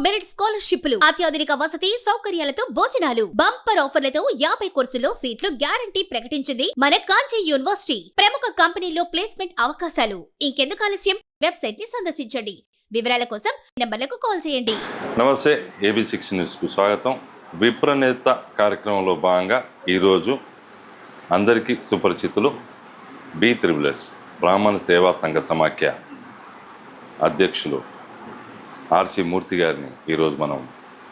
Merit స్కాలర్షిప్లు, అత్యాధునిక వసతి సౌకర్యాలతో భోజనాలు, బంపర్ ఆఫర్లతో 50 కోర్సుల్లో సీట్లు గ్యారంటీ ప్రకటించింది మన కాంచీ యూనివర్సిటీ. ప్రముఖ కంపెనీల్లో ప్లేస్మెంట్ అవకాశాలు. ఇంకెందుకు ఆలస్యం? వెబ్సైట్ ని సందర్శించండి. వివరాల కోసం నంబర్లకు కాల్ చేయండి. నమస్తే, AB6 న్యూస్కు స్వాగతం. విప్రనేత కార్యక్రమంలో భాగంగా ఈరోజు అందరికీ సుపరిచితులు B3S బ్రాహ్మణ సేవా సంఘ సమాఖ్య అధ్యక్షులు RC మూర్తి గారిని ఈరోజు మనం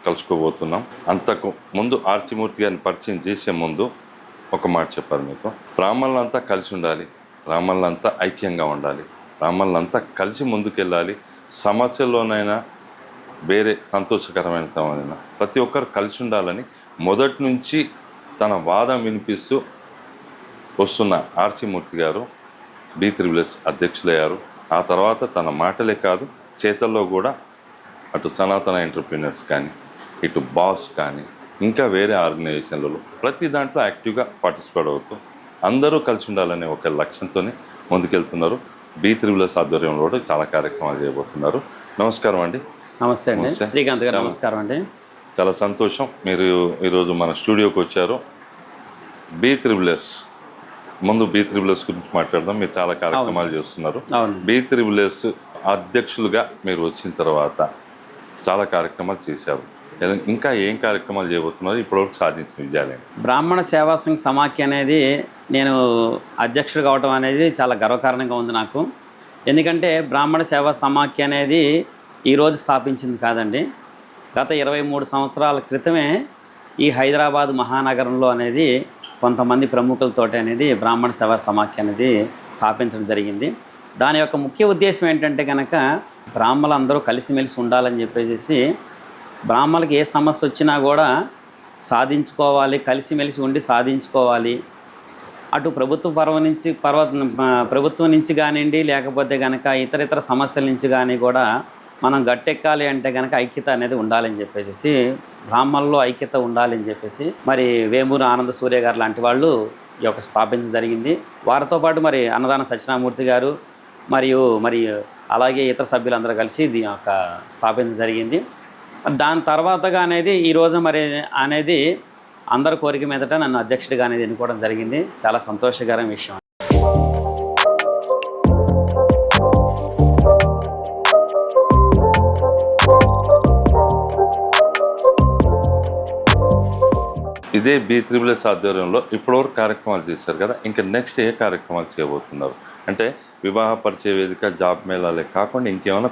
కలుసుకోబోతున్నాం. అంతకు ముందు RC మూర్తి గారిని పరిచయం చేసే ముందు ఒక మాట చెప్పారు మీకు. బ్రాహ్మణులంతా కలిసి ఉండాలి, బ్రాహ్మణులంతా ఐక్యంగా ఉండాలి, బ్రాహ్మణులంతా కలిసి ముందుకెళ్ళాలి. సమస్యల్లోనైనా వేరే సంతోషకరమైన సమయంలో ప్రతి ఒక్కరు కలిసి ఉండాలని మొదటి నుంచి తన వాదం వినిపిస్తూ వస్తున్న RC మూర్తి గారు B3S అధ్యక్షులయ్యారు. ఆ తర్వాత తన మాటలే కాదు, చేతల్లో కూడా అటు సనాతన ఎంటర్ప్రీనర్స్ కానీ, ఇటు బాస్ కానీ, ఇంకా వేరే ఆర్గనైజేషన్లలో ప్రతి దాంట్లో యాక్టివ్గా పార్టిసిపేట్ అవుతూ అందరూ కలిసి ఉండాలనే ఒక లక్ష్యంతోనే ముందుకెళ్తున్నారు. B3S ఆధ్వర్యంలో కూడా చాలా కార్యక్రమాలు చేయబోతున్నారు. నమస్కారం అండి. నమస్తే అండి, శ్రీకాంత్ గారు. నమస్కారం అండి. చాలా సంతోషం మీరు ఈరోజు మన స్టూడియోకి వచ్చారు. B3S ముందు B3S గురించి మాట్లాడదాం. మీరు చాలా కార్యక్రమాలు చేస్తున్నారు. B3S అధ్యక్షులుగా మీరు వచ్చిన తర్వాత చాలా కార్యక్రమాలు చేశారు. ఇంకా ఏం కార్యక్రమాలు చేయబోతున్నారు? ఇప్పటివరకు సాధించిన విజయాలు? బ్రాహ్మణ సేవా సంఘ సమాఖ్య అనేది నేను అధ్యక్షుడు కావడం అనేది చాలా గర్వకారణంగా ఉంది నాకు. ఎందుకంటే బ్రాహ్మణ సేవా సమాఖ్య అనేది ఈరోజు స్థాపించింది కాదండి. గత 23 సంవత్సరాల క్రితమే ఈ హైదరాబాద్ మహానగరంలో అనేది కొంతమంది ప్రముఖులతోటి అనేది బ్రాహ్మణ సేవా సమాఖ్య అనేది స్థాపించడం జరిగింది. దాని యొక్క ముఖ్య ఉద్దేశం ఏంటంటే కనుక బ్రాహ్మణులందరూ కలిసిమెలిసి ఉండాలని చెప్పేసి, బ్రాహ్మణులకి ఏ సమస్య వచ్చినా కూడా సాధించుకోవాలి, కలిసిమెలిసి ఉండి సాధించుకోవాలి. అటు ప్రభుత్వం నుంచి కానివ్వండి, లేకపోతే కనుక ఇతర సమస్యల నుంచి కానీ కూడా మనం గట్టెక్కాలి అంటే కనుక ఐక్యత అనేది ఉండాలని చెప్పేసి, బ్రాహ్మణుల్లో ఐక్యత ఉండాలని చెప్పేసి మరి వేమూరు ఆనంద సూర్య గారు లాంటి వాళ్ళు ఈ యొక్క స్థాపించడం జరిగింది. వారితో పాటు మరి అన్నదాన సత్యనారాయణమూర్తి గారు మరి అలాగే ఇతర సభ్యులందరూ కలిసి దీని యొక్క స్థాపించడం జరిగింది. దాని తర్వాతగా అనేది ఈరోజు మరి అనేది అందరి కోరిక మీదట నన్ను అధ్యక్షుడిగా అనేది ఎన్నుకోవడం జరిగింది. చాలా సంతోషకరమైన విషయం. ఇదే B3S ఆధ్వర్యంలో ఇప్పటివరకు కార్యక్రమాలు చేశారు కదా, ఇంకా నెక్స్ట్ ఏ కార్యక్రమాలు చేయబోతున్నారు? అంటే వివాహ పరిచయ వేదిక, జాబ్ మేళాలే కాకుండా ఇంకేమైనా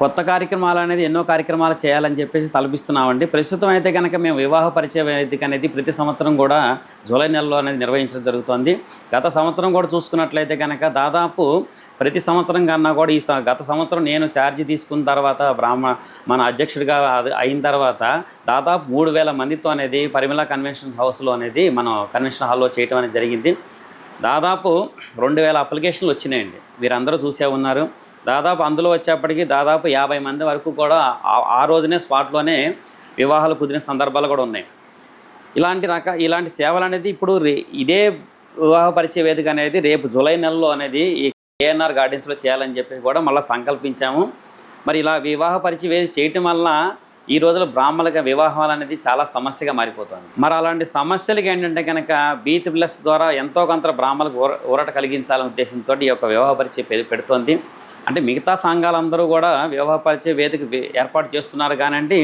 కొత్త కార్యక్రమాలు అనేది ఎన్నో కార్యక్రమాలు చేయాలని చెప్పేసి తలపిస్తున్నామండి. ప్రస్తుతం అయితే కనుక మేము వివాహ పరిచయ వేదిక అనేది ప్రతి సంవత్సరం కూడా జూలై నెలలో అనేది నిర్వహించడం జరుగుతుంది. గత సంవత్సరం కూడా చూసుకున్నట్లయితే కనుక దాదాపు ప్రతి సంవత్సరం కన్నా కూడా గత సంవత్సరం నేను ఛార్జీ తీసుకున్న తర్వాత మన అధ్యక్షుడిగా అయిన తర్వాత దాదాపు 3000 మందితో అనేది పరిమళ కన్వెన్షన్ హౌస్లో అనేది మనం కన్వెన్షన్ హాల్లో చేయటం అనేది జరిగింది. దాదాపు 2000 అప్లికేషన్లు వచ్చినాయండి. వీరందరూ చూసే ఉన్నారు. దాదాపు అందులో వచ్చేప్పటికి దాదాపు 50 మంది వరకు కూడా ఆ రోజునే స్పాట్లోనే వివాహాలు కుదిరిన సందర్భాలు కూడా ఉన్నాయి. ఇలాంటి సేవలు అనేది ఇప్పుడు ఇదే వివాహ పరిచయ వేదిక అనేది రేపు జూలై నెలలో అనేది ఈ KNR గార్డెన్స్లో చేయాలని చెప్పి కూడా మళ్ళీ సంకల్పించాము. మరి ఇలా వివాహ పరిచయ వేదిక చేయటం వల్ల ఈ రోజుల్లో బ్రాహ్మణులుగా వివాహాలు అనేది చాలా సమస్యగా మారిపోతుంది. మరి అలాంటి సమస్యలకి ఏంటంటే కనుక B3S ద్వారా ఎంతో కొంత బ్రాహ్మణులకు ఊరట కలిగించాలనే ఉద్దేశంతో ఈ యొక్క వివాహ పరిచయ పెడుతోంది. అంటే మిగతా సంఘాలందరూ కూడా వివాహ పరిచయ వేదిక ఏర్పాటు చేస్తున్నారు కానండి,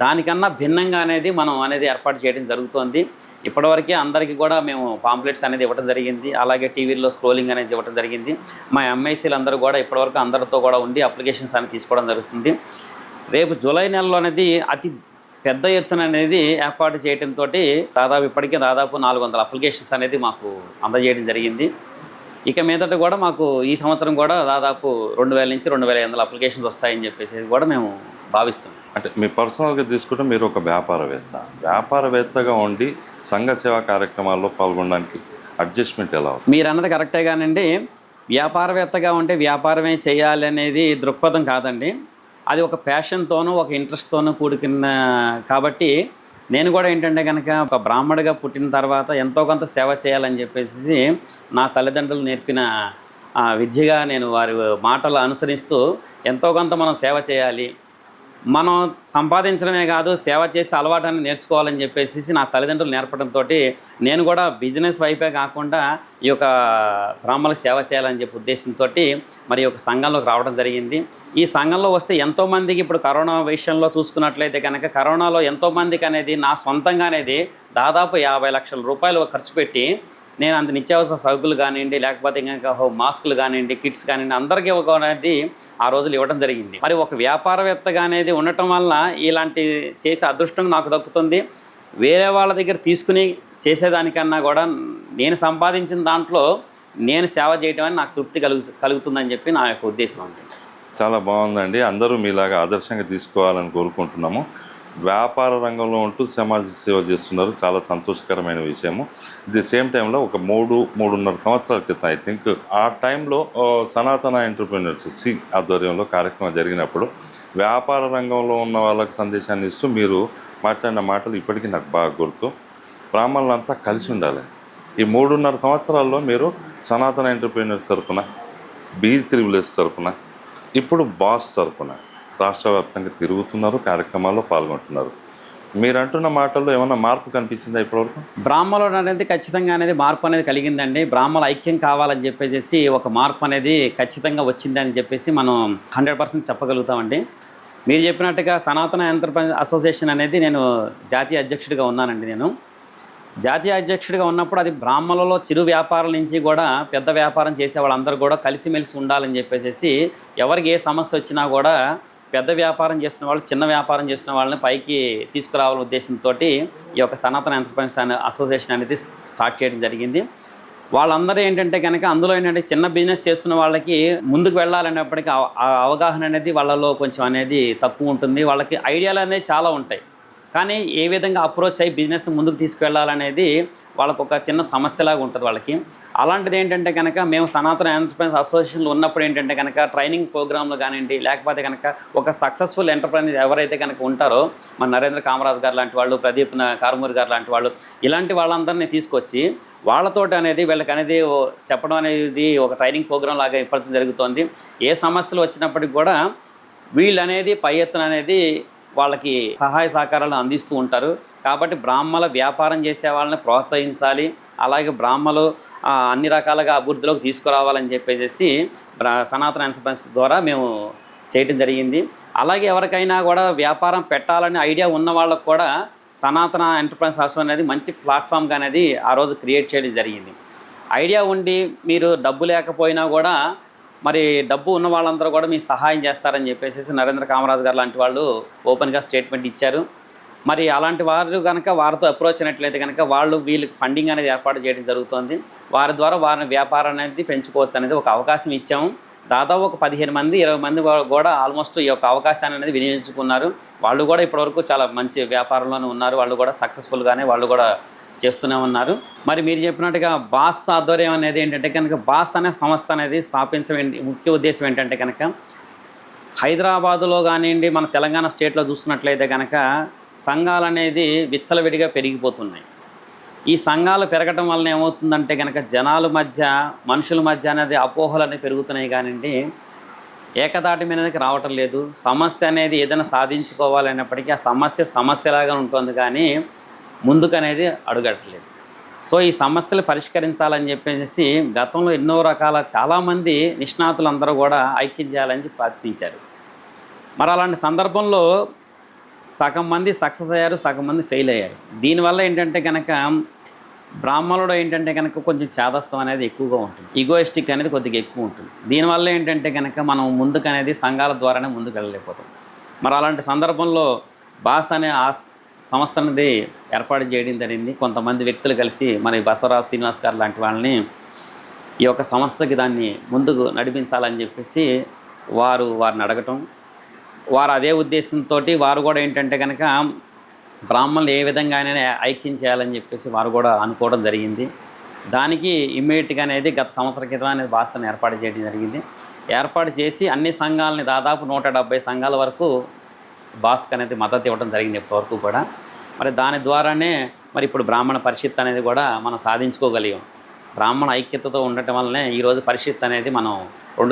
దానికన్నా భిన్నంగా అనేది మనం అనేది ఏర్పాటు చేయడం జరుగుతుంది. ఇప్పటివరకే అందరికీ కూడా మేము పాంప్లెట్స్ అనేది ఇవ్వడం జరిగింది. అలాగే టీవీలో స్క్రోలింగ్ అనేది ఇవ్వడం జరిగింది. మా MICలు అందరూ కూడా ఇప్పటివరకు అందరితో కూడా ఉండి అప్లికేషన్స్ అనేది తీసుకోవడం జరుగుతుంది. రేపు జూలై నెలలో అనేది అతి పెద్ద ఎత్తున అనేది ఏర్పాటు చేయడంతో ఇప్పటికే దాదాపు 400 అప్లికేషన్స్ అనేది మాకు అందజేయడం జరిగింది. ఇక మీదట కూడా మాకు ఈ సంవత్సరం కూడా దాదాపు 2000 నుంచి 2500 అప్లికేషన్స్ వస్తాయని చెప్పేసి కూడా మేము భావిస్తున్నాం. అంటే మీ పర్సనల్గా తీసుకుంటే మీరు ఒక వ్యాపారవేత్తగా ఉండి సంఘ సేవా కార్యక్రమాల్లో పాల్గొనడానికి అడ్జస్ట్మెంట్ ఎలా అవుతుంది? మీరు అన్నది కరెక్టే కానండి. వ్యాపారవేత్తగా ఉంటే వ్యాపారమే చేయాలి అనేది దృక్పథం కాదండి. అది ఒక ప్యాషన్తోనూ ఒక ఇంట్రెస్ట్తోనూ కూడుకున్న కాబట్టి నేను కూడా ఏంటంటే కనుక ఒక బ్రాహ్మణుడిగా పుట్టిన తర్వాత ఎంతో కొంత సేవ చేయాలని చెప్పేసి నా తల్లిదండ్రులు నేర్పిన విద్యగా నేను వారి మాటలు అనుసరిస్తూ ఎంతో కొంత మనం సేవ చేయాలి. మనం సంపాదించడమే కాదు, సేవ చేసే అలవాటాన్ని నేర్చుకోవాలని చెప్పేసి నా తల్లిదండ్రులు నేర్పడంతో నేను కూడా బిజినెస్ వైపే కాకుండా ఈ యొక్క బ్రాహ్మణులకు సేవ చేయాలని చెప్పి ఉద్దేశంతో మరి ఒక సంఘంలోకి రావడం జరిగింది. ఈ సంఘంలో వస్తే ఎంతోమందికి ఇప్పుడు కరోనా విషయంలో చూసుకున్నట్లయితే కనుక కరోనాలో ఎంతోమందికి అనేది నా సొంతంగా అనేది దాదాపు 50 లక్షల రూపాయలు ఖర్చు పెట్టి నేను అంత నిత్యావసర సరుకులు కానివ్వండి, లేకపోతే ఇంకా మాస్కులు కానివ్వండి, కిట్స్ కానివ్వండి, అందరికీ ఒక అనేది ఆ రోజులు ఇవ్వడం జరిగింది. మరి ఒక వ్యాపారవేత్తగా అనేది ఉండటం వల్ల ఇలాంటి చేసే అదృష్టం నాకు దక్కుతుంది. వేరే వాళ్ళ దగ్గర తీసుకుని చేసేదానికన్నా కూడా నేను సంపాదించిన దాంట్లో నేను సేవ చేయడం అని నాకు తృప్తి కలుగుతుందని చెప్పి నా యొక్క ఉద్దేశం అండి. చాలా బాగుందండి. అందరూ మీలాగా ఆదర్శంగా తీసుకోవాలని కోరుకుంటున్నాము. వ్యాపార రంగంలో ఉంటూ సమాజ సేవ చేస్తున్నారు, చాలా సంతోషకరమైన విషయము. ది సేమ్ టైంలో ఒక 3-3.5 సంవత్సరాల క్రితం ఐ థింక్ ఆ టైంలో సనాతన ఎంటర్‌ప్రెన్యూర్స్ ఆధ్వర్యంలో కార్యక్రమం జరిగినప్పుడు వ్యాపార రంగంలో ఉన్న వాళ్ళకి సందేశాన్ని ఇస్తూ మీరు మాట్లాడిన మాటలు ఇప్పటికీ నాకు బాగా గుర్తు. బ్రాహ్మణులంతా కలిసి ఉండాలి. ఈ 3.5 సంవత్సరాల్లో మీరు సనాతన ఎంటర్‌ప్రెన్యూర్స్ తరపున, B3S తరపున, ఇప్పుడు బాస్ తరపున రాష్ట్ర వ్యాప్తంగా తిరుగుతున్నారు, కార్యక్రమాల్లో పాల్గొంటున్నారు. మీరు అంటున్న మాటల్లో ఏమైనా మార్పు కనిపించిందా ఇప్పటివరకు? బ్రాహ్మణులు అనేది ఖచ్చితంగా అనేది మార్పు అనేది కలిగిందండి. బ్రాహ్మణులు ఐక్యం కావాలని చెప్పేసి ఒక మార్పు అనేది ఖచ్చితంగా వచ్చిందని చెప్పేసి మనం 100% చెప్పగలుగుతామండి. మీరు చెప్పినట్టుగా సనాతన ఎంటర్‌ప్రైజ్ అసోసియేషన్ అనేది నేను జాతీయ అధ్యక్షుడిగా ఉన్నానండి. నేను జాతీయ అధ్యక్షుడిగా ఉన్నప్పుడు అది బ్రాహ్మణులలో చిరు వ్యాపారాల నుంచి కూడా పెద్ద వ్యాపారం చేసే వాళ్ళందరూ కూడా కలిసిమెలిసి ఉండాలని చెప్పేసి ఎవరికి ఏ సమస్య వచ్చినా కూడా పెద్ద వ్యాపారం చేసిన వాళ్ళు చిన్న వ్యాపారం చేసిన వాళ్ళని పైకి తీసుకురావాలనే ఉద్దేశంతో ఈ యొక్క సనాతన ఎంటర్‌ప్రైజ్ అసోసియేషన్ అనేది స్టార్ట్ చేయడం జరిగింది. వాళ్ళందరూ ఏంటంటే కనుక అందులో ఏంటంటే చిన్న బిజినెస్ చేస్తున్న వాళ్ళకి ముందుకు వెళ్ళాలనేప్పటికీ ఆ అవగాహన అనేది వాళ్ళలో కొంచెం అనేది తక్కువ ఉంటుంది. వాళ్ళకి ఐడియాలు అనేవి చాలా ఉంటాయి, కానీ ఏ విధంగా అప్రోచ్ అయ్యి బిజినెస్ ముందుకు తీసుకువెళ్ళాలనేది వాళ్ళకు ఒక చిన్న సమస్యలాగా ఉంటుంది వాళ్ళకి. అలాంటిది ఏంటంటే కనుక మేము సనాతన ఎంటర్‌ప్రైజ్ అసోసియేషన్లో ఉన్నప్పుడు ఏంటంటే కనుక ట్రైనింగ్ ప్రోగ్రాంలు కానివ్వండి, లేకపోతే కనుక ఒక సక్సెస్ఫుల్ ఎంటర్‌ప్రైనర్ ఎవరైతే కనుక ఉంటారో మన నరేంద్ర కామరాజ్ గారు లాంటి వాళ్ళు, ప్రదీప్ కారుమూరి గారు లాంటి వాళ్ళు, ఇలాంటి వాళ్ళందరినీ తీసుకొచ్చి వాళ్ళతోటి అనేది వీళ్ళకి అనేది చెప్పడం అనేది ఒక ట్రైనింగ్ ప్రోగ్రాం లాగా ఇప్పటికీ జరుగుతోంది. ఏ సమస్యలు వచ్చినప్పటికి కూడా వీళ్ళు అనేది పై ఎత్తున అనేది వాళ్ళకి సహాయ సహకారాలు అందిస్తూ ఉంటారు. కాబట్టి బ్రాహ్మణ వ్యాపారం చేసే వాళ్ళని ప్రోత్సహించాలి, అలాగే బ్రాహ్మణులు అన్ని రకాలుగా అభివృద్ధిలోకి తీసుకురావాలని చెప్పేసి సనాతన ఎంటర్‌ప్రైజ్ ద్వారా మేము చేయటం జరిగింది. అలాగే ఎవరికైనా కూడా వ్యాపారం పెట్టాలని ఐడియా ఉన్న వాళ్ళకు కూడా సనాతన ఎంటర్‌ప్రైజ్ అసోసియేషన్ అనేది మంచి ప్లాట్ఫామ్గా అనేది ఆ రోజు క్రియేట్ చేయడం జరిగింది. ఐడియా ఉండి మీరు డబ్బు లేకపోయినా కూడా మరి డబ్బు ఉన్న వాళ్ళందరూ కూడా మీకు సహాయం చేస్తారని చెప్పేసి నరేంద్ర కామరాజ్ గారు లాంటి వాళ్ళు ఓపెన్గా స్టేట్మెంట్ ఇచ్చారు. మరి అలాంటి వారు కనుక వారితో అప్రోచ్ అయినట్లయితే కనుక వాళ్ళు వీళ్ళకి ఫండింగ్ అనేది ఏర్పాటు చేయడం జరుగుతుంది. వారి ద్వారా వారిని వ్యాపారం అనేది పెంచుకోవచ్చు అనేది ఒక అవకాశం ఇచ్చాము. దాదాపు ఒక 15 మంది 20 మంది కూడా ఆల్మోస్ట్ ఈ యొక్క అవకాశాన్ని అనేది వినియోగించుకున్నారు. వాళ్ళు కూడా ఇప్పటివరకు చాలా మంచి వ్యాపారంలోనే ఉన్నారు. వాళ్ళు కూడా సక్సెస్ఫుల్గానే వాళ్ళు కూడా చేస్తూనే ఉన్నారు. మరి మీరు చెప్పినట్టుగా బాస్ ఆధ్వర్యం అనేది ఏంటంటే కనుక బాస్ అనే సంస్థ అనేది స్థాపించే ముఖ్య ఉద్దేశం ఏంటంటే కనుక హైదరాబాదులో కానివ్వండి, మన తెలంగాణ స్టేట్లో చూస్తున్నట్లయితే కనుక సంఘాలు అనేది విచ్చలవిడిగా పెరిగిపోతున్నాయి. ఈ సంఘాలు పెరగటం వలన ఏమవుతుందంటే కనుక జనాల మధ్య, మనుషుల మధ్య అనేది అపోహలు అనేవి పెరుగుతున్నాయి కానివ్వండి, ఏకతాటి మీదకి రావటం లేదు. సమస్య అనేది ఏదైనా సాధించుకోవాలన్నప్పటికీ ఆ సమస్యలాగా ఉంటుంది, కానీ ముందుకు అనేది అడుగట్లేదు. సో ఈ సమస్యలు పరిష్కరించాలని చెప్పేసి గతంలో ఎన్నో రకాల చాలామంది నిష్ణాతులందరూ కూడా ఐక్యం చేయాలని ప్రయత్నించారు. మరి అలాంటి సందర్భంలో సగం మంది సక్సెస్ అయ్యారు, సగం మంది ఫెయిల్ అయ్యారు. దీనివల్ల ఏంటంటే కనుక బ్రాహ్మణుడు ఏంటంటే కనుక కొంచెం చేదస్తం అనేది ఎక్కువగా ఉంటుంది, ఈగోయిస్టిక్ అనేది కొద్దిగా ఎక్కువ ఉంటుంది. దీనివల్ల ఏంటంటే కనుక మనం ముందుకు అనేది సంఘాల ద్వారానే ముందుకు వెళ్ళలేకపోతాం. మరి అలాంటి సందర్భంలో బాస్ అనే సంస్థ అనేది ఏర్పాటు చేయడం జరిగింది. కొంతమంది వ్యక్తులు కలిసి మరి బసవరాజ్ శ్రీనివాస్ గారు లాంటి వాళ్ళని ఈ యొక్క సంస్థకి దాన్ని ముందుకు నడిపించాలని చెప్పేసి వారిని అడగటం, వారు అదే ఉద్దేశంతో వారు కూడా ఏంటంటే కనుక బ్రాహ్మణులు ఏ విధంగా ఐక్యం చేయాలని చెప్పేసి వారు కూడా అనుకోవడం జరిగింది. దానికి ఇమ్మీడియట్గా అనేది గత సంవత్సరం క్రితం అనేది బాస్ని ఏర్పాటు చేయడం జరిగింది. ఏర్పాటు చేసి అన్ని సంఘాలని దాదాపు 170 సంఘాల వరకు బాస్కి అనేది మద్దతు ఇవ్వడం జరిగింది ఇప్పటివరకు కూడా. మరి దాని ద్వారానే మరి ఇప్పుడు బ్రాహ్మణ పరిషత్ అనేది కూడా మనం సాధించుకోగలిగాం. బ్రాహ్మణ ఐక్యతతో ఉండటం వల్లనే ఈరోజు పరిషత్ అనేది మనం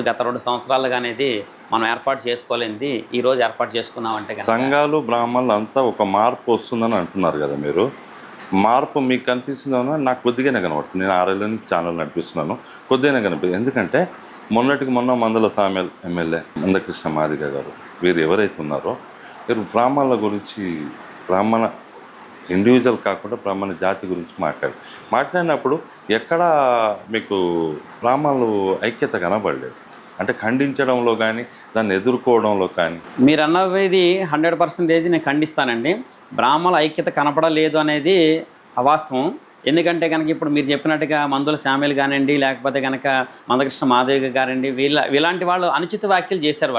గత 2 సంవత్సరాలుగా అనేది మనం ఏర్పాటు చేసుకోలేనిది ఈరోజు ఏర్పాటు చేసుకున్నామంటే కనుక సంఘాలు బ్రాహ్మణులు అంతా ఒక మార్పు వస్తుందని అంటున్నారు కదా మీరు. మార్పు మీకు కనిపిస్తుందన్నా నాకు కొద్దిగానే కనబడుతుంది. నేను 6 ఏళ్ళ నుంచి ఛానల్ నడిపిస్తున్నాను, కొద్దిగానే కనిపిస్తుంది. ఎందుకంటే మొన్నటికి మొన్న మందల సామెల్ ఎమ్మెల్యే మందకృష్ణ మాదిగ గారు వీరు ఎవరైతే ఉన్నారో వీరు బ్రాహ్మణుల గురించి, బ్రాహ్మణ ఇండివిజువల్ కాకుండా బ్రాహ్మణ జాతి గురించి మాట్లాడినప్పుడు ఎక్కడ మీకు బ్రాహ్మణులు ఐక్యత కనబడలేదు. అంటే ఖండించడంలో కానీ దాన్ని ఎదుర్కోవడంలో కానీ. మీరు అన్నది 100% నేను ఖండిస్తానండి. బ్రాహ్మణుల ఐక్యత కనపడలేదు అనేది అవాస్తవం. ఎందుకంటే కనుక ఇప్పుడు మీరు చెప్పినట్టుగా మందుల శామ్యుల్ కానివ్వండి, లేకపోతే కనుక మందకృష్ణ మాధవి గారండి, వీలాంటి వాళ్ళు అనుచిత వ్యాఖ్యలు చేశారు.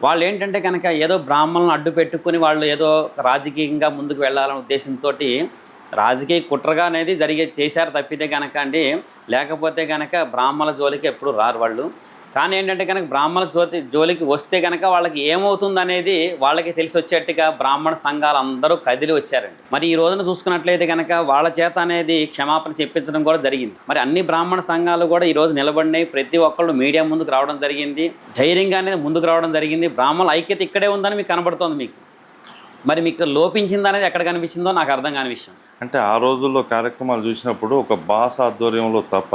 వాళ్ళు ఏంటంటే కనుక ఏదో బ్రాహ్మణులను అడ్డు పెట్టుకుని వాళ్ళు ఏదో రాజకీయంగా ముందుకు వెళ్ళాలనే ఉద్దేశంతో రాజకీయ కుట్రగా అనేది చేశారు తప్పితే కనుక అండి, లేకపోతే కనుక బ్రాహ్మణుల జోలికి ఎప్పుడు రారు వాళ్ళు. కానీ ఏంటంటే కనుక బ్రాహ్మణుల జోలికి వస్తే కనుక వాళ్ళకి ఏమవుతుంది అనేది వాళ్ళకి తెలిసి వచ్చేట్టుగా బ్రాహ్మణ సంఘాలు అందరూ కదిలి వచ్చారండి. మరి ఈ రోజున చూసుకున్నట్లయితే కనుక వాళ్ళ చేత అనేది క్షమాపణ చెప్పించడం కూడా జరిగింది. మరి అన్ని బ్రాహ్మణ సంఘాలు కూడా ఈరోజు నిలబడినాయి. ప్రతి ఒక్కళ్ళు మీడియా ముందుకు రావడం జరిగింది, ధైర్యంగా అనేది ముందుకు రావడం జరిగింది. బ్రాహ్మణుల ఐక్యత ఇక్కడే ఉందని మీకు కనబడుతోంది. మరి మీకు లోపించింది అనేది ఎక్కడ కనిపించిందో నాకు అర్థం కాని విషయం. అంటే ఆ రోజుల్లో కార్యక్రమాలు చూసినప్పుడు ఒక బాస్ ఆధ్వర్యంలో తప్ప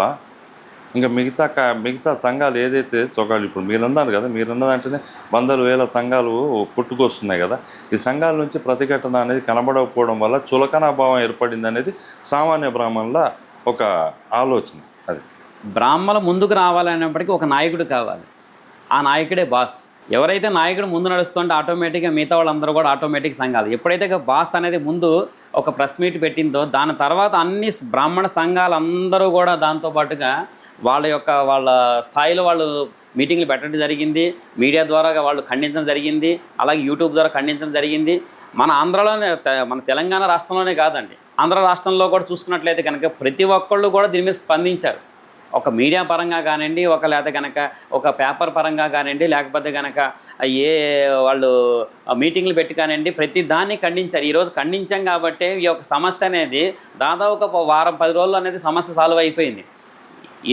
ఇంకా మిగతా సంఘాలు ఏదైతే సొగాలు ఇప్పుడు మీరున్నారు కదా, మీరున్నదంటేనే వందల వేల సంఘాలు పుట్టుకొస్తున్నాయి కదా. ఈ సంఘాల నుంచి ప్రతిఘటన అనేది కనబడకపోవడం వల్ల చులకన భావం ఏర్పడింది అనేది సామాన్య బ్రాహ్మణుల ఒక ఆలోచన. అది బ్రాహ్మణులు ముందుకు రావాలనేప్పటికీ ఒక నాయకుడు కావాలి. ఆ నాయకుడే బాస్. ఎవరైతే నాయకుడు ముందు నడుస్తుంటే ఆటోమేటిక్గా మిగతా వాళ్ళందరూ కూడా ఆటోమేటిక్ సంఘాలు. ఎప్పుడైతే బాస్ అనేది ముందు ఒక ప్రెస్ మీట్ పెట్టిందో దాని తర్వాత అన్ని బ్రాహ్మణ సంఘాలు అందరూ కూడా దాంతోపాటుగా వాళ్ళ స్థాయిలో వాళ్ళు మీటింగ్లు పెట్టడం జరిగింది. మీడియా ద్వారా వాళ్ళు ఖండించడం జరిగింది, అలాగే యూట్యూబ్ ద్వారా ఖండించడం జరిగింది. మన ఆంధ్రలోనే, మన తెలంగాణ రాష్ట్రంలోనే కాదండి, ఆంధ్ర రాష్ట్రంలో కూడా చూసుకున్నట్లయితే కనుక ప్రతి ఒక్కళ్ళు కూడా దీని మీద స్పందించారు. ఒక మీడియా పరంగా కానివ్వండి, లేకపోతే కనుక ఒక పేపర్ పరంగా కానివ్వండి, లేకపోతే కనుక వాళ్ళు మీటింగ్లు పెట్టి కానివ్వండి, ప్రతి దాన్ని ఖండించారు. ఈరోజు ఖండించాం కాబట్టి ఈ యొక్క సమస్య అనేది దాదాపు ఒక వారం 10 రోజులు అనేది సమస్య సాల్వ్ అయిపోయింది.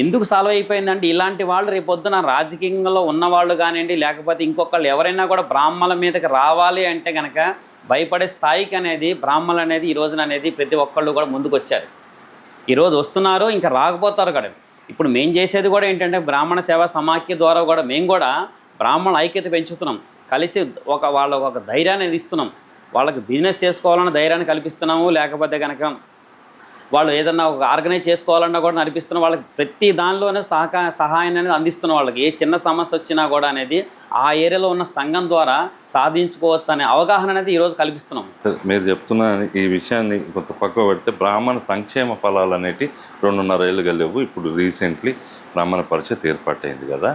ఎందుకు సాల్వ్ అయిపోయిందంటే ఇలాంటి వాళ్ళు రేపొద్దున రాజకీయంలో ఉన్నవాళ్ళు కానివ్వండి, లేకపోతే ఇంకొకళ్ళు ఎవరైనా కూడా బ్రాహ్మణుల మీదకి రావాలి అంటే కనుక భయపడే స్థాయికి అనేది బ్రాహ్మణులు అనేది ఈ రోజున అనేది ప్రతి ఒక్కళ్ళు కూడా ముందుకు వచ్చారు. ఈరోజు వస్తున్నారు, ఇంకా రాకపోతారు కూడా. ఇప్పుడు మేము చేసేది కూడా ఏంటంటే బ్రాహ్మణ సేవా సమాఖ్య ద్వారా కూడా మేము కూడా బ్రాహ్మణుల ఐక్యత పెంచుతున్నాం. కలిసి వాళ్ళకు ఒక ధైర్యాన్ని ఇస్తున్నాం. వాళ్ళకి బిజినెస్ చేసుకోవాలన్న ధైర్యాన్ని కల్పిస్తున్నాము, లేకపోతే కనుక వాళ్ళు ఏదన్నా ఒక ఆర్గనైజ్ చేసుకోవాలన్నా కూడా నడిపిస్తున్నాం. వాళ్ళకి ప్రతి దానిలోనే సహాయాన్ని అనేది అందిస్తున్నాం. వాళ్ళకి ఏ చిన్న సమస్య వచ్చినా కూడా అనేది ఆ ఏరియాలో ఉన్న సంఘం ద్వారా సాధించుకోవచ్చు అనే అవగాహన అనేది ఈరోజు కల్పిస్తున్నాం. మీరు చెప్తున్న ఈ విషయాన్ని కొంత పక్కన పెడితే బ్రాహ్మణ సంక్షేమ ఫలాలు అనేవి 2.5 ఏళ్ళుగా లేవు. ఇప్పుడు రీసెంట్లీ బ్రాహ్మణ పరిషత్ ఏర్పాటైంది కదా.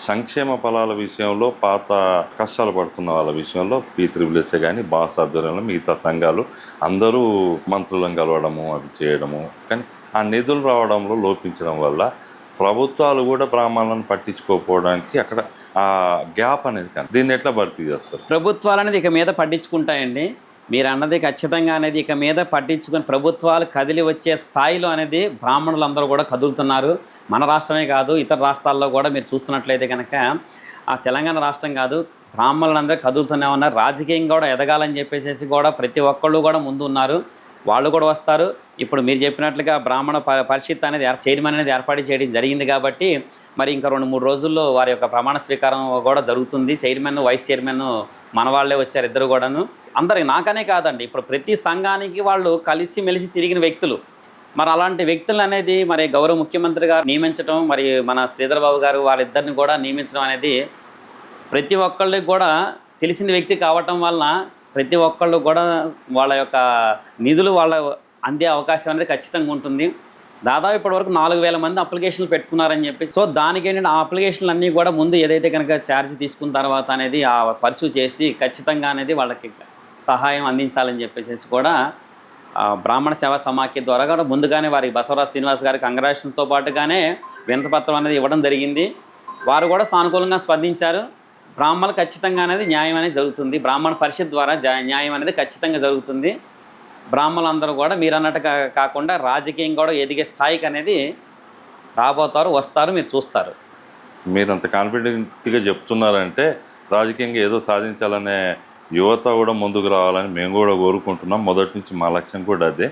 సంక్షేమ ఫలాల విషయంలో పాత కష్టాలు పడుతున్న వాళ్ళ విషయంలో P3S కానీ బాస్ ఆధ్వర్యంలో మిగతా సంఘాలు అందరూ మంత్రులను కలవడము అవి చేయడము, కానీ ఆ నిధులు రావడంలో లోపించడం వల్ల ప్రభుత్వాలు కూడా బ్రాహ్మణులను పట్టించుకోకపోవడానికి అక్కడ ఆ గ్యాప్ అనేది కానీ దీన్ని ఎట్లా భర్తీ చేస్తారు? ప్రభుత్వాలు అనేది ఇక మీద పట్టించుకుంటాయండి. మీరు అన్నది ఖచ్చితంగా అనేది ఇక మీద పట్టించుకొని ప్రభుత్వాలు కదిలి వచ్చే స్థాయిలో అనేది బ్రాహ్మణులందరూ కూడా కదులుతున్నారు. మన రాష్ట్రమే కాదు, ఇతర రాష్ట్రాల్లో కూడా మీరు చూస్తున్నట్లయితే కనుక ఆ తెలంగాణ రాష్ట్రం కాదు, బ్రాహ్మణులందరూ కదులుతూనే ఉన్నారు. రాజకీయంగా కూడా ఎదగాలని చెప్పేసి కూడా ప్రతి ఒక్కళ్ళు కూడా ముందు ఉన్నారు. వాళ్ళు కూడా వస్తారు. ఇప్పుడు మీరు చెప్పినట్లుగా బ్రాహ్మణ పరిషత్ అనేది చైర్మన్ అనేది ఏర్పాటు చేయడం జరిగింది కాబట్టి మరి ఇంకా 2-3 రోజుల్లో వారి యొక్క ప్రమాణ స్వీకారం కూడా జరుగుతుంది. చైర్మన్, వైస్ చైర్మన్ మన వాళ్ళే వచ్చారు, ఇద్దరు కూడాను. అందరికి నాకనే కాదండి, ఇప్పుడు ప్రతి సంఘానికి వాళ్ళు కలిసిమెలిసి తిరిగిన వ్యక్తులు. మరి అలాంటి వ్యక్తులు అనేది మరి గౌరవ ముఖ్యమంత్రి గారు నియమించడం, మరి మన శ్రీధర్ బాబు గారు వాళ్ళిద్దరిని కూడా నియమించడం అనేది ప్రతి ఒక్కళ్ళకి కూడా తెలిసిన వ్యక్తి కావటం వలన ప్రతి ఒక్కళ్ళు కూడా వాళ్ళ యొక్క నిధులు వాళ్ళ అందే అవకాశం అనేది ఖచ్చితంగా ఉంటుంది. దాదాపు ఇప్పటివరకు 4,000 మంది అప్లికేషన్లు పెట్టుకున్నారని చెప్పి, సో దానికి ఏంటంటే ఆ అప్లికేషన్లు అన్నీ కూడా ముందు ఏదైతే కనుక ఛార్జ్ తీసుకున్న తర్వాత అనేది ఆ పర్సూ చేసి ఖచ్చితంగా అనేది వాళ్ళకి సహాయం అందించాలని చెప్పేసి కూడా బ్రాహ్మణ సేవా సమాఖ్య ద్వారా కూడా ముందుగానే వారి బసవరాజ్ శ్రీనివాస్ గారికి కంగ్రాచులేషన్స్తో పాటుగానే వినతిపత్రం అనేది ఇవ్వడం జరిగింది. వారు కూడా సానుకూలంగా స్పందించారు. బ్రాహ్మణులు ఖచ్చితంగా అనేది న్యాయం అనేది జరుగుతుంది. బ్రాహ్మణ పరిషత్ ద్వారా న్యాయం అనేది ఖచ్చితంగా జరుగుతుంది. బ్రాహ్మణులందరూ కూడా మీరు అన్నట్టు కాకుండా రాజకీయం కూడా ఎదిగే స్థాయికి అనేది రాబోతారు, వస్తారు, మీరు చూస్తారు. మీరు అంత కాన్ఫిడెంట్గా చెప్తున్నారంటే రాజకీయంగా ఏదో సాధించాలనే యువత కూడా ముందుకు రావాలని మేము కూడా కోరుకుంటున్నాం. మొదటి నుంచి మా లక్ష్యం కూడా అదే.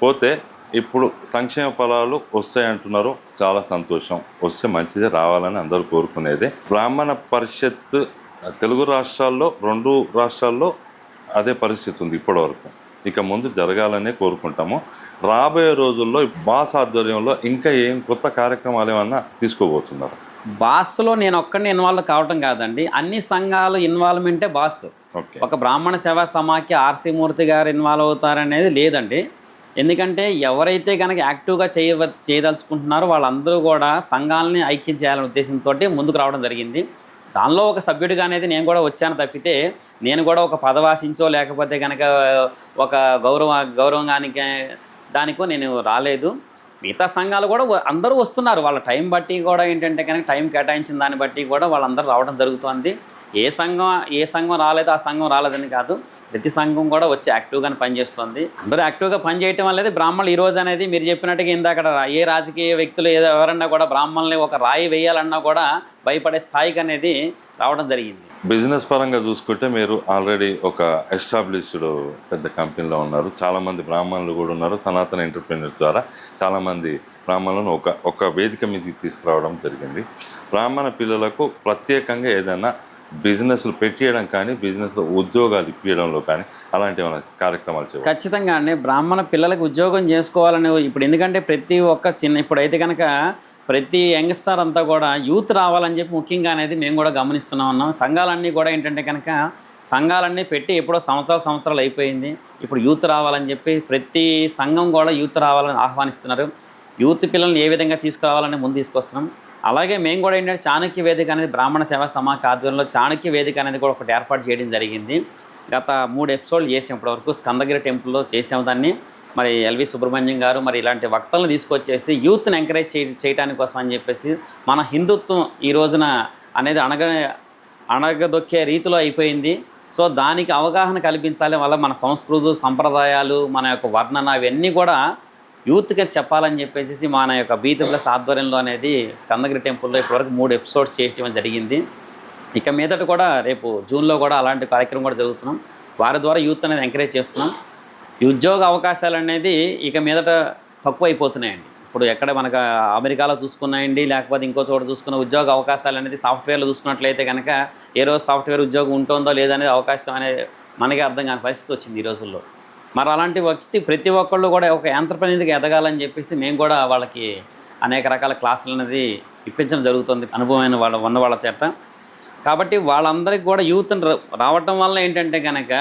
పోతే ఇప్పుడు సంక్షేమ ఫలాలు వస్తాయంటున్నారు, చాలా సంతోషం. వస్తే మంచిదే, రావాలని అందరూ కోరుకునేదే. బ్రాహ్మణ పరిషత్ తెలుగు రాష్ట్రాల్లో 2 రాష్ట్రాల్లో అదే పరిస్థితి ఉంది ఇప్పటివరకు. ఇక ముందు జరగాలనే కోరుకుంటాము. రాబోయే రోజుల్లో బాస్ ఆధ్వర్యంలో ఇంకా ఏం కొత్త కార్యక్రమాలు ఏమన్నా తీసుకోబోతున్నారు? బాస్లో నేను ఒక్కడిని ఇన్వాల్వ్ కావటం కాదండి, అన్ని సంఘాలు ఇన్వాల్వ్మెంటే బాస్. ఓకే. ఒక బ్రాహ్మణ సేవా సమాఖ్య ఆర్సి మూర్తి గారు ఇన్వాల్వ్ అవుతారనేది లేదండి. ఎందుకంటే ఎవరైతే కనుక యాక్టివ్గా చేయదలుచుకుంటున్నారో వాళ్ళందరూ కూడా సంఘాలని ఐక్యం చేయాలనే ఉద్దేశంతో ముందుకు రావడం జరిగింది. దానిలో ఒక సభ్యుడిగా అనేది నేను కూడా వచ్చాను తప్పితే, నేను కూడా ఒక పదవాసించో లేకపోతే కనుక ఒక గౌరవానికి దానికో నేను రాలేదు. మిగతా సంఘాలు కూడా అందరూ వస్తున్నారు. వాళ్ళ టైం బట్టి కూడా ఏంటంటే కనుక టైం కేటాయించిన దాన్ని బట్టి కూడా వాళ్ళందరూ రావడం జరుగుతుంది. ఏ సంఘం రాలేదు, ఆ సంఘం రాలేదని కాదు, ప్రతి సంఘం కూడా వచ్చి యాక్టివ్గానే పనిచేస్తుంది. అందరూ యాక్టివ్గా పనిచేయటం అనేది బ్రాహ్మణులు ఈరోజు అనేది మీరు చెప్పినట్టుగా ఇందాక ఏ రాజకీయ వ్యక్తులు ఎవరన్నా కూడా బ్రాహ్మణుల్ని ఒక రాయి వేయాలన్నా కూడా భయపడే స్థాయికి అనేది రావడం జరిగింది. బిజినెస్ పరంగా చూసుకుంటే మీరు ఆల్రెడీ ఒక ఎస్టాబ్లిష్డ్ పెద్ద కంపెనీలో ఉన్నారు. చాలామంది బ్రాహ్మణులు కూడా ఉన్నారు. సనాతన ఎంటర్ప్రెన్యూర్స్ ద్వారా చాలామంది బ్రాహ్మణులను ఒక వేదిక మీదకి తీసుకురావడం జరిగింది. బ్రాహ్మణ పిల్లలకు ప్రత్యేకంగా ఏదైనా బిజినెస్లు పెట్టియడం కానీ, బిజినెస్లో ఉద్యోగాలు ఇప్పించడంలో కానీ అలాంటి ఏమైనా కార్యక్రమాలు చేయాలి? ఖచ్చితంగా అండి. బ్రాహ్మణ పిల్లలకు ఉద్యోగం చేసుకోవాలని ఇప్పుడు ఎందుకంటే ప్రతి ఒక్క ఇప్పుడైతే కనుక ప్రతి యంగ్స్టర్ అంతా కూడా యూత్ రావాలని చెప్పి ముఖ్యంగా అనేది మేము కూడా గమనిస్తూనే ఉన్నాం. సంఘాలన్నీ కూడా ఏంటంటే కనుక సంఘాలన్నీ పెట్టి ఎప్పుడో సంవత్సరాలు అయిపోయింది. ఇప్పుడు యూత్ రావాలని చెప్పి ప్రతి సంఘం కూడా యూత్ రావాలని ఆహ్వానిస్తున్నారు. యూత్ పిల్లల్ని ఏ విధంగా తీసుకురావాలని ముందు తీసుకొస్తున్నాం. అలాగే మేము కూడా ఏంటంటే చాణక్య వేదిక అనేది బ్రాహ్మణ సేవా సమాఖ్య ఆధ్వర్యంలో చాణక్య వేదిక అనేది కూడా ఒకటి ఏర్పాటు చేయడం జరిగింది. గత 3 ఎపిసోడ్లు చేసాం ఇప్పటివరకు. స్కందగిరి టెంపుల్లో చేసాము దాన్ని. మరి ఎల్వి సుబ్రహ్మణ్యం గారు మరి ఇలాంటి వక్తలను తీసుకొచ్చేసి యూత్ని ఎంకరేజ్ చేయడానికి కోసం అని చెప్పేసి మన హిందుత్వం ఈ రోజున అనేది అణగదొక్కే రీతిలో అయిపోయింది. సో దానికి అవగాహన కల్పించాలి. వల్ల మన సంస్కృతి సంప్రదాయాలు మన యొక్క వర్ణన ఇవన్నీ కూడా యూత్కి చెప్పాలని చెప్పేసి మన యొక్క B3+ ఆధ్వర్యంలో అనేది స్కందగిరి టెంపుల్లో ఇప్పటివరకు 3 ఎపిసోడ్స్ చేయడం జరిగింది. ఇక మీదట కూడా రేపు జూన్లో కూడా అలాంటి కార్యక్రమం కూడా జరుగుతున్నాం. వారి ద్వారా యూత్ అనేది ఎంకరేజ్ చేస్తున్నాం. ఈ ఉద్యోగ అవకాశాలు అనేది ఇక మీదట తక్కువ అయిపోతున్నాయండి. ఇప్పుడు ఎక్కడ మనకు అమెరికాలో చూసుకున్నాయండి, లేకపోతే ఇంకో చోట చూసుకున్న ఉద్యోగ అవకాశాలు అనేది సాఫ్ట్వేర్లో చూసుకున్నట్లయితే కనుక ఏ రోజు సాఫ్ట్వేర్ ఉద్యోగం ఉంటుందో లేదనేది అవకాశం అనేది మనకే అర్థం కాని పరిస్థితి వచ్చింది ఈ రోజుల్లో. మరి అలాంటి వ్యక్తి ప్రతి ఒక్కళ్ళు కూడా ఒక ఎంటర్‌ప్రెన్యూర్‌గా ఎదగాలని చెప్పేసి మేము కూడా వాళ్ళకి అనేక రకాల క్లాసులు అనేది ఇప్పించడం జరుగుతుంది అనుభవమైన ఉన్న వాళ్ళ చేత. కాబట్టి వాళ్ళందరికీ కూడా యూత్ రావటం వల్ల ఏంటంటే కనుక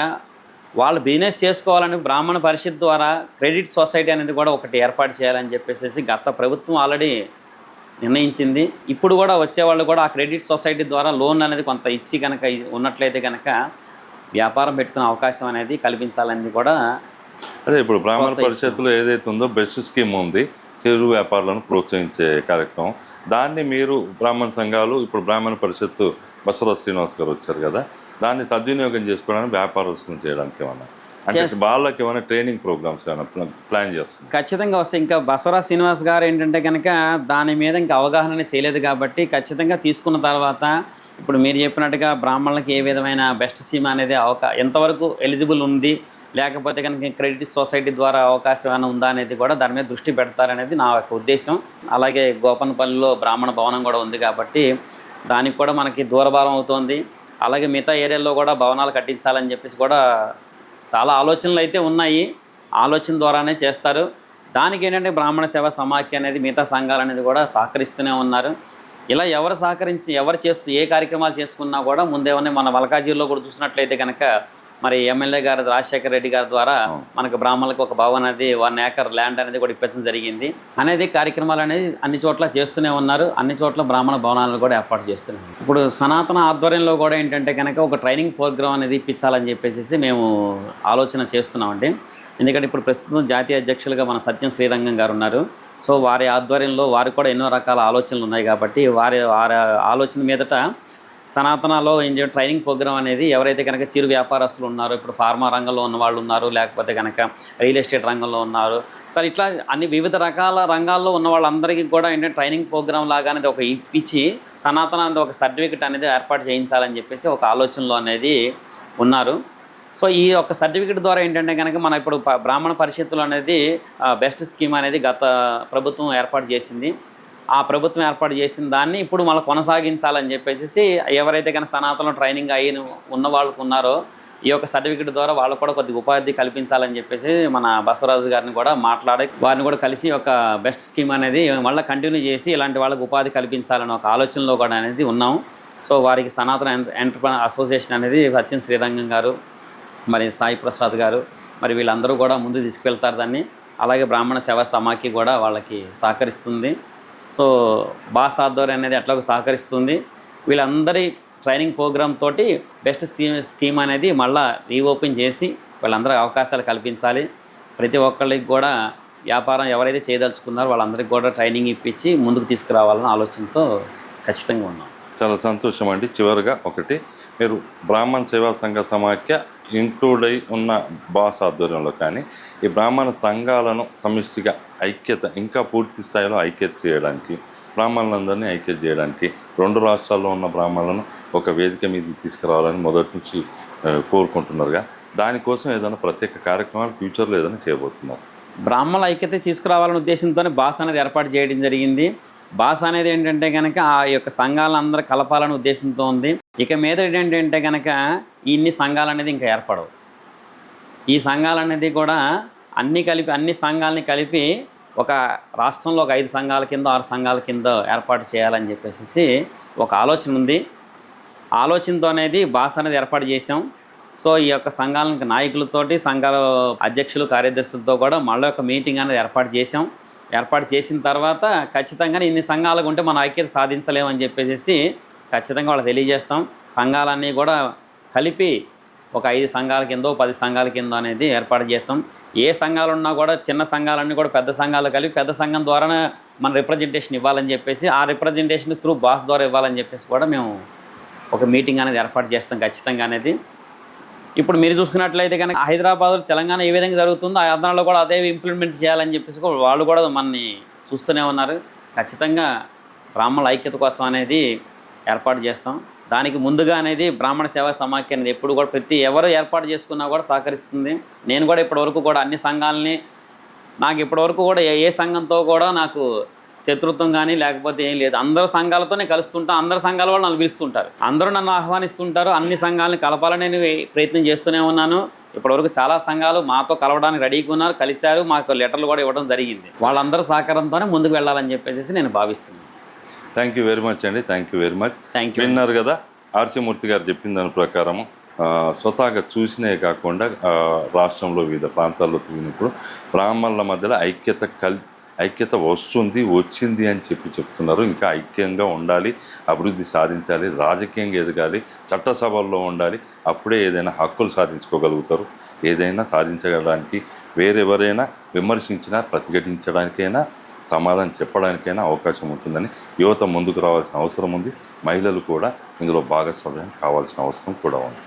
వాళ్ళు బిజినెస్ చేసుకోవాలని బ్రాహ్మణ పరిషత్ ద్వారా క్రెడిట్ సొసైటీ అనేది కూడా ఒకటి ఏర్పాటు చేయాలని చెప్పేసి గత ప్రభుత్వం ఆల్రెడీ నిర్ణయించింది. ఇప్పుడు కూడా వచ్చేవాళ్ళు కూడా ఆ క్రెడిట్ సొసైటీ ద్వారా లోన్ అనేది కొంత ఇచ్చి కనుక ఉన్నట్లయితే కనుక వ్యాపారం పెట్టుకునే అవకాశం అనేది కల్పించాలని కూడా. అదే ఇప్పుడు బ్రాహ్మణ పరిషత్తులో ఏదైతే ఉందో బెస్ట్ స్కీమ్ ఉంది, చిరు వ్యాపారాలను ప్రోత్సహించే కార్యక్రమం. దాన్ని మీరు బ్రాహ్మణ సంఘాలు ఇప్పుడు బ్రాహ్మణ పరిషత్తు బసవరాజ్ శ్రీనివాస్ గారు వచ్చారు కదా, దాన్ని సద్వినియోగం చేసుకోవడానికి వ్యాపారస్తులను చేయడానికి ఏమన్నా అంటే వాళ్ళకి ఏమైనా ట్రైనింగ్ ప్రోగ్రామ్స్ ఏమైనా ప్లాన్ చేస్తున్నారు? ఖచ్చితంగా వస్తే ఇంకా బసవరాజ్ శ్రీనివాస్ గారు ఏంటంటే కనుక దాని మీద ఇంకా అవగాహన చేయలేదు కాబట్టి ఖచ్చితంగా తీసుకున్న తర్వాత ఇప్పుడు మీరు చెప్పినట్టుగా బ్రాహ్మణులకి ఏ విధమైన బెస్ట్ స్కీమ్ అనేది ఎంతవరకు ఎలిజిబుల్ ఉంది, లేకపోతే కనుక క్రెడిట్ సొసైటీ ద్వారా అవకాశం ఏమైనా ఉందా అనేది కూడా దాని మీద దృష్టి పెడతారనేది నా యొక్క ఉద్దేశం. అలాగే గోపనపల్లిలో బ్రాహ్మణ భవనం కూడా ఉంది కాబట్టి దానికి కూడా మనకి దూరభారం అవుతుంది. అలాగే మిగతా ఏరియాలో కూడా భవనాలు కట్టించాలని చెప్పేసి కూడా చాలా ఆలోచనలు అయితే ఉన్నాయి. ఆలోచన ద్వారానే చేస్తారు. దానికి ఏంటంటే బ్రాహ్మణ సేవా సమాఖ్య అనేది మిగతా సంఘాలు అనేది కూడా సహకరిస్తూనే ఉన్నారు. ఇలా ఎవరు సహకరించి ఏ కార్యక్రమాలు చేసుకున్నా కూడా ముందేమన్నా మన మల్కాజ్గిరిలో కూడా చూసినట్లయితే కనుక మరి ఎమ్మెల్యే గారు రాజశేఖర రెడ్డి గారి ద్వారా మనకు బ్రాహ్మణులకు ఒక భవన్ అనేది 1 ఏకర్ ల్యాండ్ అనేది కూడా ఇప్పించడం జరిగింది. అనేది కార్యక్రమాలు అనేది అన్ని చోట్ల చేస్తూనే ఉన్నారు. అన్ని చోట్ల బ్రాహ్మణ భవనాలను కూడా ఏర్పాటు చేస్తున్నారు. ఇప్పుడు సనాతన ఆధ్వర్యంలో కూడా ఏంటంటే కనుక ఒక ట్రైనింగ్ ప్రోగ్రామ్ అనేది ఇప్పించాలని చెప్పేసి మేము ఆలోచన చేస్తున్నామండి. ఎందుకంటే ఇప్పుడు ప్రస్తుతం జాతీయ అధ్యక్షులుగా మన సత్యం శ్రీరంగం గారు ఉన్నారు. సో వారి ఆధ్వర్యంలో వారికి కూడా ఎన్నో రకాల ఆలోచనలు ఉన్నాయి కాబట్టి వారి ఆలోచన మీదట సనాతనలో ట్రైనింగ్ ప్రోగ్రామ్ అనేది ఎవరైతే కనుక చిరు వ్యాపారస్తులు ఉన్నారో, ఇప్పుడు ఫార్మా రంగంలో ఉన్న వాళ్ళు ఉన్నారు, లేకపోతే కనుక రియల్ ఎస్టేట్ రంగంలో ఉన్నారు, సో ఇట్లా అన్ని వివిధ రకాల రంగాల్లో ఉన్న వాళ్ళందరికీ కూడా ఏంటంటే ట్రైనింగ్ ప్రోగ్రామ్ లాగా అనేది ఒక ఇచ్చి సనాతన అనేది ఒక సర్టిఫికెట్ అనేది ఏర్పాటు చేయించాలని చెప్పేసి ఒక ఆలోచనలో అనేది ఉన్నారు. సో ఈ ఒక సర్టిఫికెట్ ద్వారా ఏంటంటే కనుక మన ఇప్పుడు బ్రాహ్మణ పరిషత్తులు అనేది బెస్ట్ స్కీమ్ అనేది గత ప్రభుత్వం ఏర్పాటు చేసింది. ఆ ప్రభుత్వం ఏర్పాటు చేసిన దాన్ని ఇప్పుడు మళ్ళీ కొనసాగించాలని చెప్పేసి ఎవరైతే కనుక సనాతనలో ట్రైనింగ్ అయిన ఉన్న వాళ్ళకు ఉన్నారో ఈ యొక్క సర్టిఫికెట్ ద్వారా వాళ్ళకు కూడా కొద్దిగా ఉపాధి కల్పించాలని చెప్పేసి మన బసవరాజు గారిని కూడా మాట్లాడి వారిని కూడా కలిసి ఒక బెస్ట్ స్కీమ్ అనేది మళ్ళీ కంటిన్యూ చేసి ఇలాంటి వాళ్ళకి ఉపాధి కల్పించాలని ఒక ఆలోచనలో కూడా అనేది ఉన్నాం. సో వారికి సనాతన ఎంటర్ప్రైనర్ అసోసియేషన్ అనేది సచిన్ శ్రీరంగం గారు, మరి సాయి ప్రసాద్ గారు, మరి వీళ్ళందరూ కూడా ముందు తీసుకువెళ్తారు దాన్ని. అలాగే బ్రాహ్మణ సేవా సమాఖ్య కూడా వాళ్ళకి సహకరిస్తుంది. సో బాస్ ఆధ్వర్యం అనేది అట్లాగ సహకరిస్తుంది. వీళ్ళందరి ట్రైనింగ్ ప్రోగ్రామ్ తోటి బెస్ట్ స్కీమ్ అనేది మళ్ళీ రీఓపెన్ చేసి వాళ్ళందరికీ అవకాశాలు కల్పించాలి. ప్రతి ఒక్కళ్ళకి కూడా వ్యాపారం ఎవరైతే చేయదలుచుకున్నారో వాళ్ళందరికీ కూడా ట్రైనింగ్ ఇప్పించి ముందుకు తీసుకురావాలన్న ఆలోచనతో ఖచ్చితంగా ఉన్నాం. చాలా సంతోషం అండి. చివరిగా ఒకటి, మీరు బ్రాహ్మణ సేవా సంఘ సమాఖ్య ఇంక్లూడ్ అయి ఉన్న బాస్ ఆధ్వర్యంలో కానీ ఈ బ్రాహ్మణ సంఘాలను సమిష్టిగా ఐక్యత ఇంకా పూర్తి స్థాయిలో ఐక్యత చేయడానికి, బ్రాహ్మణులందరినీ ఐక్యత చేయడానికి, 2 రాష్ట్రాల్లో ఉన్న బ్రాహ్మణులను ఒక వేదిక మీదకి తీసుకురావాలని మొదటి నుంచి కోరుకుంటున్నారుగా, దానికోసం ఏదైనా ప్రత్యేక కార్యక్రమాలు ఫ్యూచర్లో ఏదైనా చేయబోతున్నారు? బ్రాహ్మణుల ఐక్యత తీసుకురావాలనే ఉద్దేశంతోనే బాస్ అనేది ఏర్పాటు చేయడం జరిగింది. బాస్ అనేది ఏంటంటే కనుక ఆ యొక్క సంఘాలను అందరూ కలపాలనే ఉద్దేశంతో ఉంది. ఇక మీద ఏంటంటే కనుక ఇన్ని సంఘాలు అనేది ఇంకా ఏర్పడవు. ఈ సంఘాలు అనేది కూడా అన్ని సంఘాలని కలిపి ఒక రాష్ట్రంలో ఒక 5 సంఘాల కింద 6 సంఘాల కింద ఏర్పాటు చేయాలని చెప్పేసి ఒక ఆలోచన ఉంది. ఆలోచనతో అనేది బాస్ అనేది ఏర్పాటు చేసాం. సో ఈ యొక్క సంఘాల నాయకులతోటి, సంఘాల అధ్యక్షులు, కార్యదర్శులతో కూడా మళ్ళీ ఒక మీటింగ్ అనేది ఏర్పాటు చేసాం. ఏర్పాటు చేసిన తర్వాత ఖచ్చితంగా ఇన్ని సంఘాలకు ఉంటే మనం ఐక్యత సాధించలేమని చెప్పేసి ఖచ్చితంగా వాళ్ళకి తెలియజేస్తాం. సంఘాలన్నీ కూడా కలిపి ఒక 5 సంఘాల కింద 10 సంఘాల కింద అనేది ఏర్పాటు చేస్తాం. ఏ సంఘాలు ఉన్నా కూడా చిన్న సంఘాలన్నీ కూడా పెద్ద సంఘాలు కలిపి పెద్ద సంఘం ద్వారానే మన రిప్రజెంటేషన్ ఇవ్వాలని చెప్పేసి, ఆ రిప్రజెంటేషన్ త్రూ బాస్ ద్వారా ఇవ్వాలని చెప్పేసి కూడా మేము ఒక మీటింగ్ అనేది ఏర్పాటు చేస్తాం ఖచ్చితంగా అనేది. ఇప్పుడు మీరు చూసుకున్నట్లయితే కనుక హైదరాబాద్, తెలంగాణ ఏ విధంగా జరుగుతుందో ఆ ఆంధ్రాలో కూడా అదే ఇంప్లిమెంట్ చేయాలని చెప్పేసి వాళ్ళు కూడా మనని చూస్తూనే ఉన్నారు. ఖచ్చితంగా బ్రాహ్మణుల ఐక్యత కోసం అనేది ఏర్పాటు చేస్తాం. దానికి ముందుగా అనేది బ్రాహ్మణ సేవా సమాఖ్య అనేది ఎప్పుడు కూడా ఎవరు ఏర్పాటు చేసుకున్నా కూడా సహకరిస్తుంది. నేను కూడా ఇప్పటివరకు కూడా అన్ని సంఘాలని, నాకు ఇప్పటివరకు కూడా ఏ సంఘంతో కూడా నాకు శత్రుత్వం కానీ లేకపోతే ఏం లేదు. అందరు సంఘాలతోనే కలుస్తుంటాను. అందరు సంఘాల వాళ్ళు నన్ను పిలుస్తుంటారు, అందరూ నన్ను ఆహ్వానిస్తుంటారు. అన్ని సంఘాలని కలపాలని నేను ప్రయత్నం చేస్తూనే ఉన్నాను. ఇప్పటివరకు చాలా సంఘాలు మాతో కలవడానికి రెడీగా ఉన్నారు, కలిశారు, మాకు లెటర్లు కూడా ఇవ్వడం జరిగింది. వాళ్ళందరూ సహకారంతోనే ముందుకు వెళ్ళాలని చెప్పేసి నేను భావిస్తున్నాను. థ్యాంక్ యూ వెరీ మచ్ అండి. Thank you very much. Thank you. విన్నారు కదా, ఆర్సి మూర్తి గారు చెప్పిన దాని ప్రకారము స్వతహాగా చూసినే కాకుండా రాష్ట్రంలో వివిధ ప్రాంతాల్లో తిరిగినప్పుడు బ్రాహ్మణుల మధ్యలో ఐక్యత వచ్చింది అని చెప్తున్నారు. ఇంకా ఐక్యంగా ఉండాలి, అభివృద్ధి సాధించాలి, రాజకీయంగా ఎదగాలి, చట్టసభల్లో ఉండాలి. అప్పుడే ఏదైనా హక్కులు సాధించుకోగలుగుతారు. ఏదైనా సాధించగలడానికి వేరెవరైనా విమర్శించినా, ప్రతిఘటించడానికైనా, సమాధానం చెప్పడానికైనా అవకాశం ఉంటుందని యువత ముందుకు రావాల్సిన అవసరం ఉంది. మహిళలు కూడా ఇందులో భాగస్వామ్యం కావాల్సిన అవసరం కూడా ఉంది.